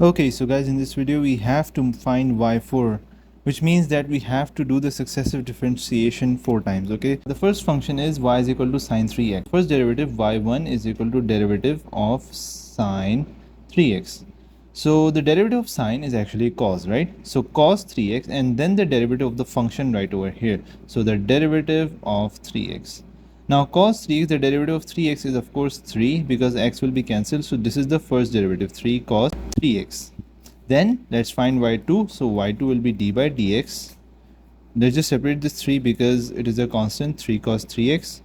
Okay, so guys, in this video we have to find y4, which means that we have to do the successive differentiation 4 times. Okay, the first function is y is equal to sine 3x. First derivative y1 is equal to derivative of sine 3x. So the derivative of sine is actually cos, right? So cos 3x, and then the derivative of the function right over here. So the derivative of 3x. Now cos 3x, the derivative of 3x is of course 3 because x will be cancelled. So this is the first derivative, 3 cos 3x. Then let's find y2. So y2 will be d by dx. Let's just separate this 3 because it is a constant, 3 cos 3x.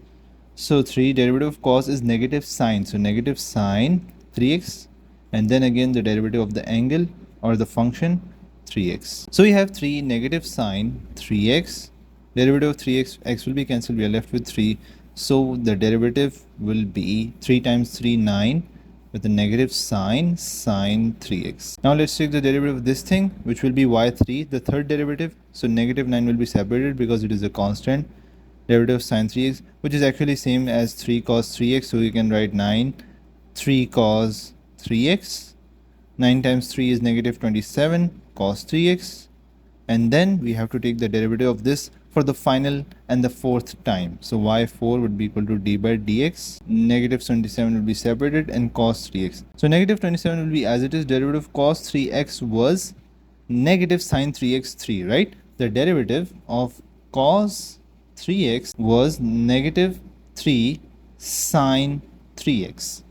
So 3 derivative of cos is negative sine. So negative sine 3x. And then again the derivative of the angle or the function 3x. So we have 3 negative sine 3x. Derivative of 3x, x will be cancelled. We are left with 3. So the derivative will be 3 times 3, 9, with a negative sine 3x. Now let's take the derivative of this thing, which will be y3, the third derivative. So negative 9 will be separated because it is a constant. Derivative of sine 3x, which is actually same as 3 cos 3x. So you can write 9, 3 cos 3x. 9 times 3 is negative 27 cos 3x. And then we have to take the derivative of this for the final and the fourth time. So y4 would be equal to d by dx. Negative 27 will be separated and cos 3x. So negative 27 will be as it is. Derivative of cos 3x was negative sine 3x 3, right? The derivative of cos 3x was negative 3 sine 3x.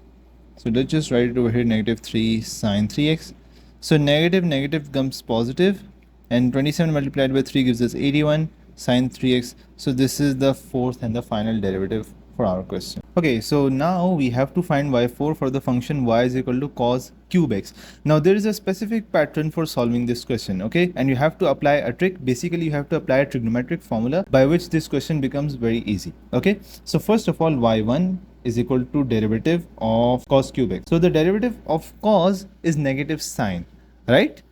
So let's just write it over here, negative 3 sine 3x. So negative becomes positive, and 27 multiplied by 3 gives us 81 sine 3x. So this is the fourth and the final derivative for our question. Okay, so now we have to find y4 for the function y is equal to cos cube x. Now there is a specific pattern for solving this question, okay, and you have to apply a trick. Basically you have to apply a trigonometric formula by which this question becomes very easy. Okay, so first of all, y1 is equal to derivative of cos cube x. So the derivative of cos is negative sine, right?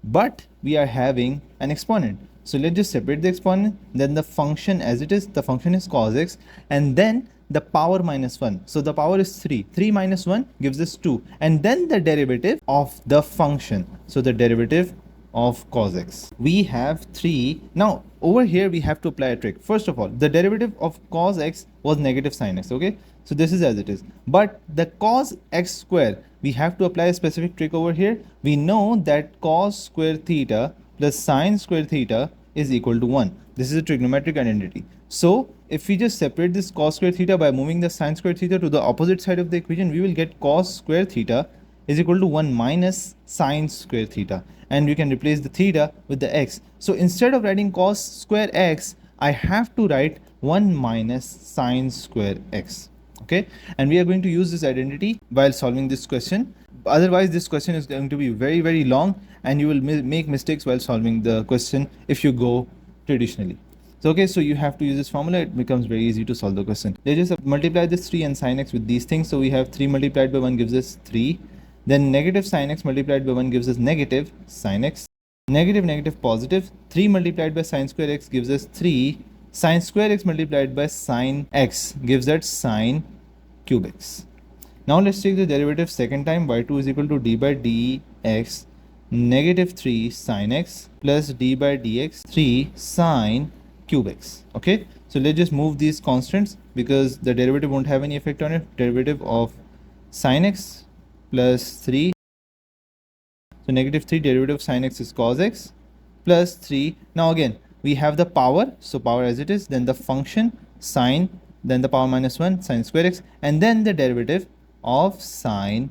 But we are having an exponent. So let's just separate the exponent, then the function as it is, the function is cos x, and then the power minus 1. So the power is 3. 3 minus 1 gives us 2. And then the derivative of the function. So the derivative of cos x. We have 3. Now over here we have to apply a trick. First of all, the derivative of cos x was negative sine x, okay? So this is as it is. But the cos x square, we have to apply a specific trick over here. We know that cos square theta plus sine square theta is equal to 1. This is a trigonometric identity. So if we just separate this cos square theta by moving the sine square theta to the opposite side of the equation, we will get cos square theta is equal to 1 minus sine square theta. And we can replace the theta with the x. So instead of writing cos square x, I have to write 1 minus sine square x. Okay, and we are going to use this identity while solving this question. Otherwise this question is going to be very long, and you will make mistakes while solving the question if you go traditionally. So okay, so you have to use this formula. It becomes very easy to solve the question. Let's just multiply this 3 and sine x with these things. So we have 3 multiplied by 1 gives us 3. Then negative sine x multiplied by 1 gives us negative sine x. Negative positive. 3 multiplied by sine square x gives us 3. Sine square x multiplied by sine x gives that sine cube x. Now let's take the derivative second time. y2 is equal to d by dx negative 3 sine x plus d by dx 3 sine cube x. Okay, so let's just move these constants because the derivative won't have any effect on it. Derivative of sine x plus 3. So negative 3 derivative of sine x is cos x plus 3. Now again we have the power, so power as it is, then the function sine, then the power minus 1 sine square x, and then the derivative of sine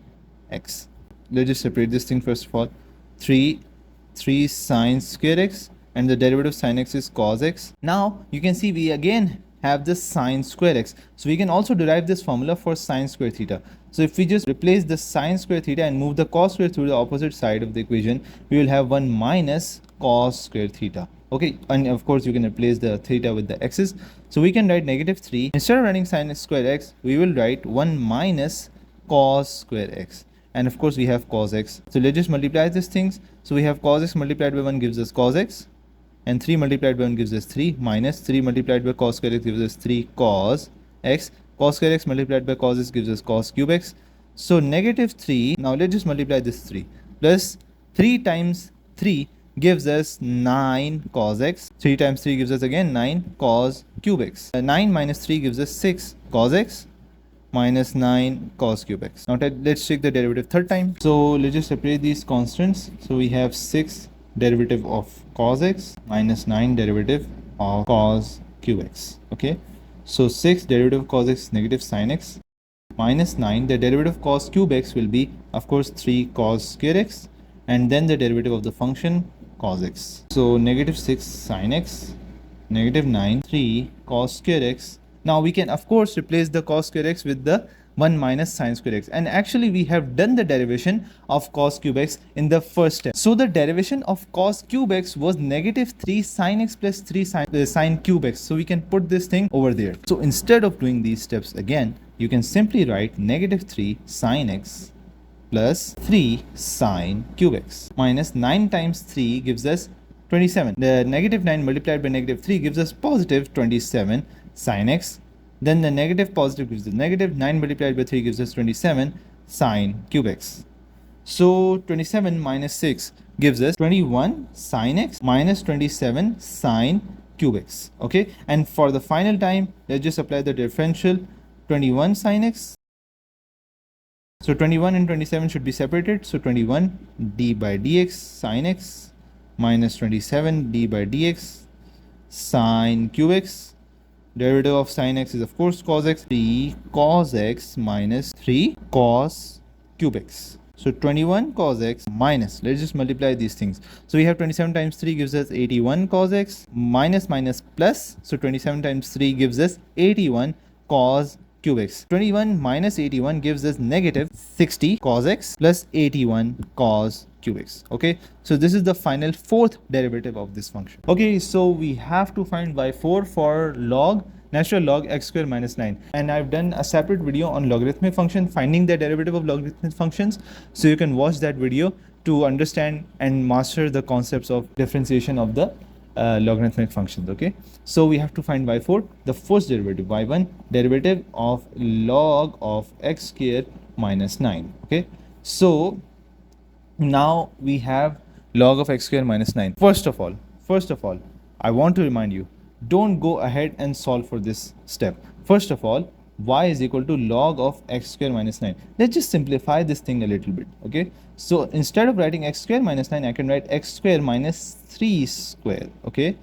x. Let's just separate this thing first of all. 3 sine square x, and the derivative of sine x is cos x. Now you can see we again have this sine square x. So we can also derive this formula for sine square theta. So if we just replace the sine square theta and move the cos square through the opposite side of the equation, we will have 1 minus cos square theta. Okay, and of course you can replace the theta with the x's. So we can write negative 3. Instead of writing sine square x, we will write 1 minus cos square x. And of course we have cos x. So let's just multiply these things. So we have cos x multiplied by 1 gives us cos x, and 3 multiplied by 1 gives us 3, minus 3 multiplied by cos square x gives us 3 cos x. Cos square x multiplied by cos x gives us cos cube x. So negative 3, now let's just multiply this 3. plus 3 times 3 gives us 9 cos x. 3 times 3 gives us again 9 cos cube x. 9 minus 3 gives us 6 cos x minus 9 cos cube x. Now let's take the derivative third time. So let's just separate these constants. So we have 6 derivative of cos x minus 9 derivative of cos cube x. Okay, so 6 derivative of cos x is negative sin x minus 9. The derivative of cos cube x will be, of course, 3 cos square x, and then the derivative of the function cos x. So negative 6 sin x, negative 9, 3 cos square x. Now we can of course replace the cos square x with the 1 minus sin square x, and actually we have done the derivation of cos cube x in the first step. So the derivation of cos cube x was negative 3 sin x plus 3 sin cube x. So we can put this thing over there. So instead of doing these steps again, you can simply write negative 3 sin x plus 3 sin cube x minus 9 times 3 gives us 27. The negative 9 multiplied by negative 3 gives us positive 27 sin x. Then the negative positive gives us negative 9 multiplied by 3 gives us 27 sin cube x. So 27 minus 6 gives us 21 sin x minus 27 sin cube x. Okay, and for the final time, let's just apply the differential. 21 sin x. So 21 and 27 should be separated. So 21 d by dx sin x minus 27 d by dx sin cube x. Derivative of sin x is of course cos x. 3 cos x minus 3 cos cube x. So 21 cos x minus, let's just multiply these things. So we have 27 times 3 gives us 81 cos x minus minus plus. So 27 times 3 gives us 81 cos cube x. 21 minus 81 gives us negative 60 cos x plus 81 cos cube x. Okay, so this is the final fourth derivative of this function. Okay, so we have to find y4 for natural log x square minus 9, and I've done a separate video on logarithmic function, finding the derivative of logarithmic functions, so you can watch that video to understand and master the concepts of differentiation of the logarithmic functions. Okay, so we have to find y4, the first derivative, y1 derivative of log of x square minus 9. Okay, so now we have log of x square minus 9. First of all, I want to remind you, don't go ahead and solve for this step. First of all, y is equal to log of x square minus 9. Let's just simplify this thing a little bit. Okay, so instead of writing x square minus 9, I can write x square minus 3 square. Okay,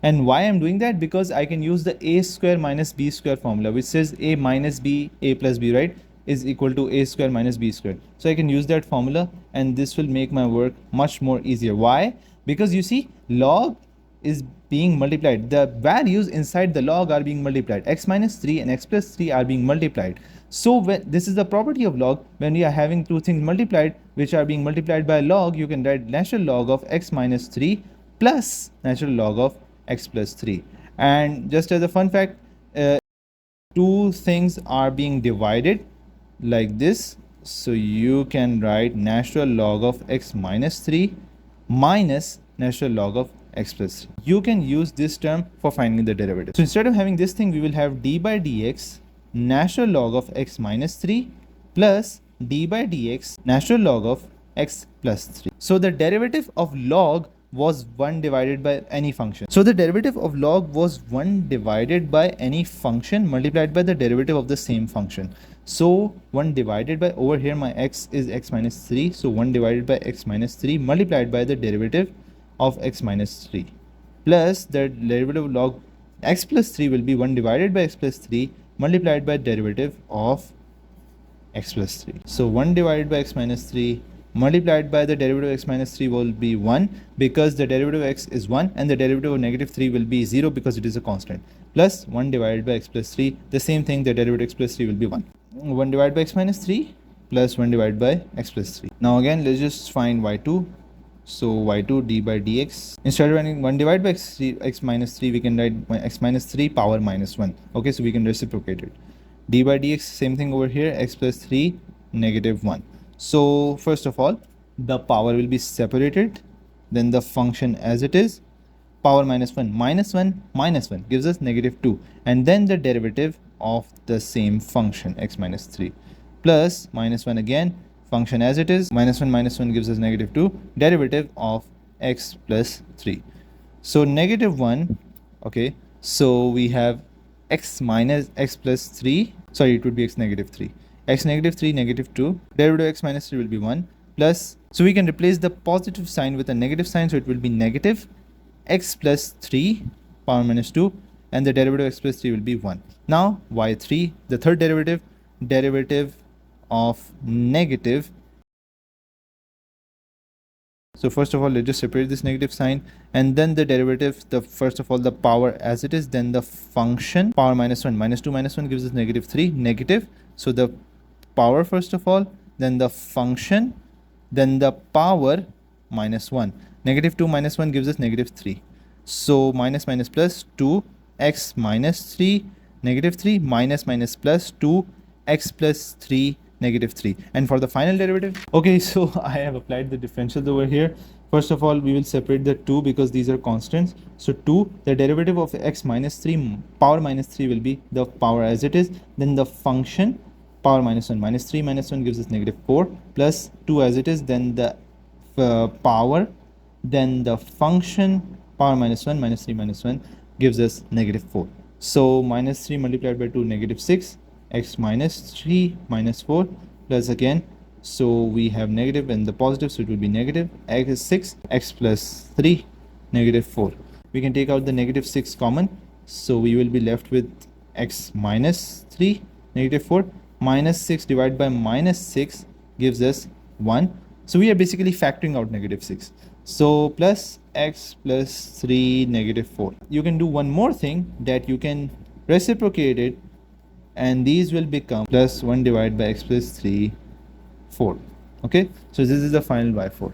and why I'm doing that? Because I can use the a square minus b square formula, which says a minus b, a plus b, right, is equal to a square minus b square. So I can use that formula, and this will make my work much more easier. Why? Because you see, log is being multiplied. The values inside the log are being multiplied. X minus 3 and x plus 3 are being multiplied. So when this is the property of log, when we are having two things multiplied which are being multiplied by log, you can write natural log of x minus 3 plus natural log of x plus 3. And just as a fun fact, two things are being divided like this, so you can write natural log of x minus 3 minus natural log of x plus 3. You can use this term for finding the derivative. So instead of having this thing, we will have d by dx natural log of x minus 3 plus d by dx natural log of x plus 3. So the derivative of log was 1 divided by any function. So the derivative of log was 1 divided by any function multiplied by the derivative of the same function. So 1 divided by, over here my x is x minus 3, so 1 divided by x minus 3 multiplied by the derivative of x minus 3 plus the derivative of log x plus 3 will be 1 divided by x plus 3 multiplied by derivative of x plus 3. So 1 divided by x minus 3 multiplied by the derivative of x minus 3 will be 1, because the derivative of x is 1, and the derivative of negative 3 will be 0 because it is a constant, plus 1 divided by x plus 3, the same thing, the derivative of x plus 3 will be 1. 1 divided by x minus 3 plus 1 divided by x plus 3. Now again, let's just find y2. So y2 d by dx, instead of writing 1 divided by x minus 3, we can write x minus 3 power minus 1. Okay, so we can reciprocate it. D by dx, same thing over here, x plus 3 negative 1. So first of all, the power will be separated, then the function as it is, power minus 1 minus 1 minus 1 gives us negative 2, and then the derivative of the same function x minus 3 plus minus 1 again, function as it is, minus 1 gives us negative 2, derivative of x plus 3. So negative 1, okay, so we have x minus x plus 3, sorry, it would be x negative 3. X negative 3, negative 2, derivative of x minus 3 will be 1, plus, so we can replace the positive sign with a negative sign, so it will be negative x plus 3 power minus 2, and the derivative of x plus 3 will be 1. Now y3, the third derivative of negative. So first of all, let's just separate this negative sign, and then the derivative, the first of all the power as it is, then the function power minus 1, minus 2 minus 1 gives us negative 3, negative, so the power first of all, then the function, then the power minus 1. Negative 2 minus 1 gives us negative 3. So minus minus plus 2 x minus 3 negative 3 minus minus plus 2 x plus 3 negative 3. And for the final derivative, okay, so I have applied the differentials over here. First of all, we will separate the 2 because these are constants. So 2, the derivative of x minus 3 power minus 3 will be the power as it is, then the function power minus 1, minus 3 minus 1 gives us negative 4, plus 2 as it is, then the power, then the function power minus 1, minus 3 minus 1 gives us negative 4. So minus 3 multiplied by 2, negative 6, x minus 3 minus 4, plus again, so we have negative and the positive, so it will be negative x is 6, x plus 3, negative 4. We can take out the negative 6 common, so we will be left with x minus 3, negative 4, minus 6 divided by minus 6 gives us 1. So we are basically factoring out negative 6. So plus x plus 3 negative 4. You can do one more thing, that you can reciprocate it, and these will become plus 1 divided by x plus 3, 4. Okay, so this is the final y4.